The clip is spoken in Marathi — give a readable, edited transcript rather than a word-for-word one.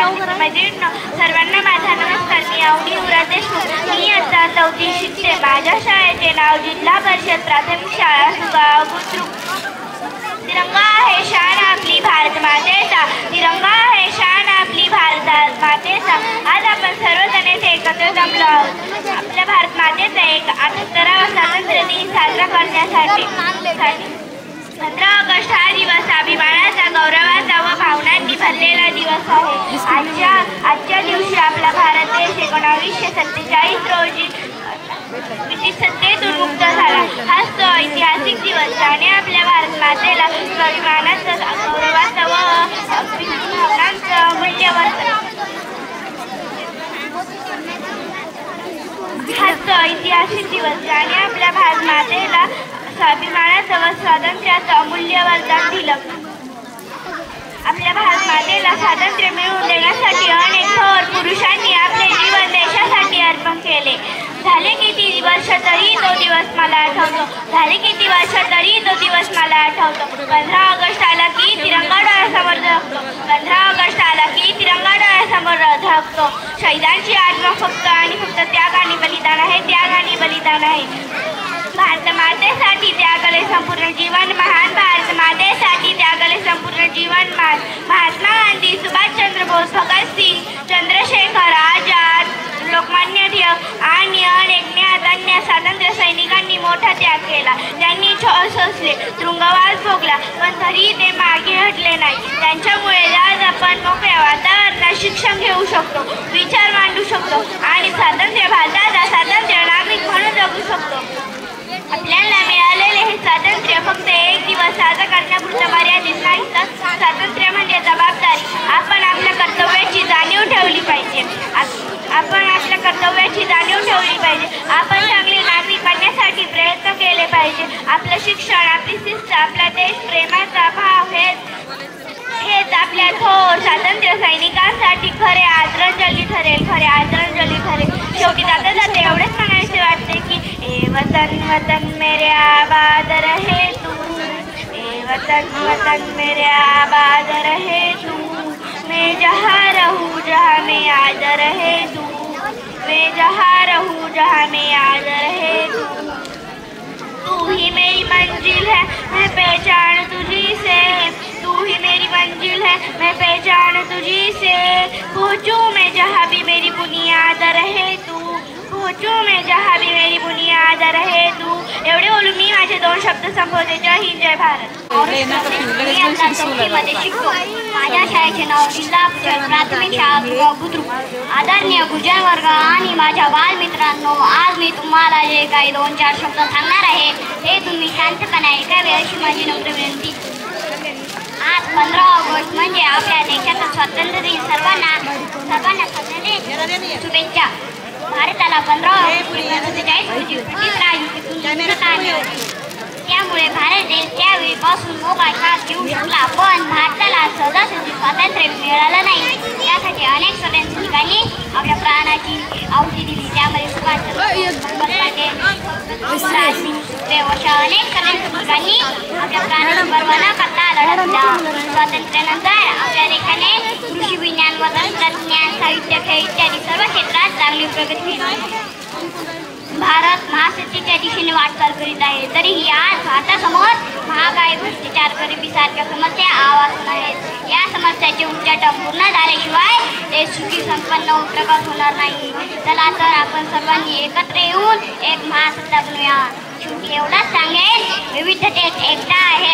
मित्रमैत्रिणींनो, सर्वांना माझा नमस्कार. मी अवनी युवराज देशमुख. मी आता 4थी शिकते. माझ्या शाळेचे नाव जिल्हा परिषद प्राथमिक शाळा सुगाव बुद्रुक. तिरंगा आहे शान आपली भारत मातेचा, तिरंगा आहे शान आपली भारत मातेचा. आज आपण सर्वजण येथे एकत्र जमलो आहोत आपल्या भारत मातेचा 78वा स्वातंत्र्य दिन साजरा करण्यासाठी. 15 ऑगस्ट हा दिवस अभिमानाचा, गौरवाचा व भावनांनी भरलेला दिवस आहे. आजच्या दिवशी आपला भारत देश 1947 रोजी ब्रिटिश सत्तेतून मुक्त झाला. हा तो ऐतिहासिक दिवस ज्याने आपल्या भारत मातेला स्वाभिमानाचं, गौरवाचं व भावनांचं मूल्यवर्धन ऐतिहासिक दिवस ज्याने आपल्या भारत मातेला स्वाभिमानाचं व स्वातंत्र्याचं अमूल्य वरदान दिलं. आपल्या भारत मातेला स्वातंत्र्य मिळवून देण्यासाठी अनेक थोर पुरुषांनी आपले जीवन देशासाठी अर्पण केले. झाले किती वर्ष तरी तो दिवस मला आठवतो. 15 ऑगस्ट आला की तिरंगा डोळ्यासमोर झळकतो. 15 ऑगस्ट आला की तिरंगा डोळ्यासमोर झळकतो. शहीदांची आत्मा फक्त आणि फक्त त्याग आणि बलिदान आहे, त्याग आणि बलिदान आहे. भारत मातेसाठी त्यागले संपूर्ण जीवन महान, भारत मातेसाठी त्यागले संपूर्ण जीवन महान. महात्मा गांधी, सुभाषचंद्र बोस, भगतसिंग, चंद्रशेखर आझाद, लोकमान्य टिळक आणि अनेक अन्य स्वातंत्र्य सैनिकांनी मोठा त्याग केला. त्यांनी छळ सोसले, तुरुंगवास भोगला, पण तरीही ते मागे हटले नाही. त्यांच्यामुळे आज आपण मोकळ्या वातावरणात शिक्षण घेऊ शकतो, विचार मांडू शकतो आणि भारताचा स्वातंत्र्य नागरिक म्हणून जगू शकतो. आपल्याला मिळालेले हे स्वातंत्र्य फक्त एक दिवस साजरा करण्यापुरतं मर्यादित नाही, तर स्वातंत्र्य म्हणजे जबाबदारी. आपण आपल्या कर्तव्याची जाणीव ठेवली पाहिजे. आपण चांगले नागरिक बनण्यासाठी प्रयत्न केले पाहिजे. आपलं शिक्षण, आपली शिस्त, आपला देश प्रेमाचा भाव हेच आपल्या थोर स्वातंत्र्य सैनिकांसाठी खरे आदरांजली ठरेल. शेवटी जाते एवढेच म्हणायचे वाटते की ए वतन वतन मेरे आबाद रहे तू, ए वतन वतन मेरे आबाद रहे तू, मैं जहाँ रहूँ जहाँ में याद रहे तू, मैं जहाँ रहूँ जहाँ में याद रहे तू. तू ही मेरी मंजिल है, मैं पहचान तुझी से, तू ही मेरी मंजिल है, मैं पहचान तुझी से. पहुँचूँ मैं जहाँ भी मेरी बुनियाद रहे तू, पहुँचूँ मैं जहाँ भी मेरी बुनियाद रहे तू. एवढे बोलून मी माझे 2 शब्द संपवते. जय हिंद, जय भारत. मी आता 4थीमध्ये शिकतो. माझ्या शाळेचे नाव जिल्हा परिषद प्राथमिक शाळा बुद्रुक. आदरणीय गुरुजनवर्ग आणि माझ्या बालमित्रांनो, आज मी तुम्हाला जे काही 2-4 शब्द सांगणार आहे ते तुम्ही शांतपणे ऐकावे अशी माझी नम्र विनंती. आज 15 ऑगस्ट म्हणजे आपल्या देशाचा स्वातंत्र्य दिन. सर्वांना स्वातंत्र्य शुभेच्छा. भारताला 15 ऑगस्ट 1947 रोजी ब्रिटिश राजवटीतून मुक्तता मिळाली. त्यामुळे भारत देश त्यावेळीपासून मोकळा श्वास घेऊ शकला. पण भारताला सहजासहजी स्वातंत्र्य मिळालं नाही. त्यासाठी अनेक सैनिकांनी आपल्या प्राणाची आहुती दिली. त्यामध्ये सुभाषचंद्र बोस, अशा अनेक सैनिकांनी आपल्या प्राणाची पर्वा न करता लढा दिला. स्वातंत्र्यानंतर आपल्या देशाने कृषी, विज्ञान व तंत्रज्ञान, साहित्य, खेळ इत्यादी सर्व क्षेत्रात चांगली प्रगती केली. भारत महासत्तेच्या दिशेने वाटचाल करीत आहे. तरीही आज भारतासमोर महागाई, भ्रष्टाचार, गरिबीसारख्या समस्या आवाहन आहेत. या समस्याचे उच्चाटन पूर्ण झाल्याशिवाय देश सुखी, संपन्न व प्रगत होणार नाही. चला तर आपण सर्वांनी एकत्र येऊन एक महासत्ता बनवूया. शेवटी एवढाच सांगेन, विविधतेत एकता आहे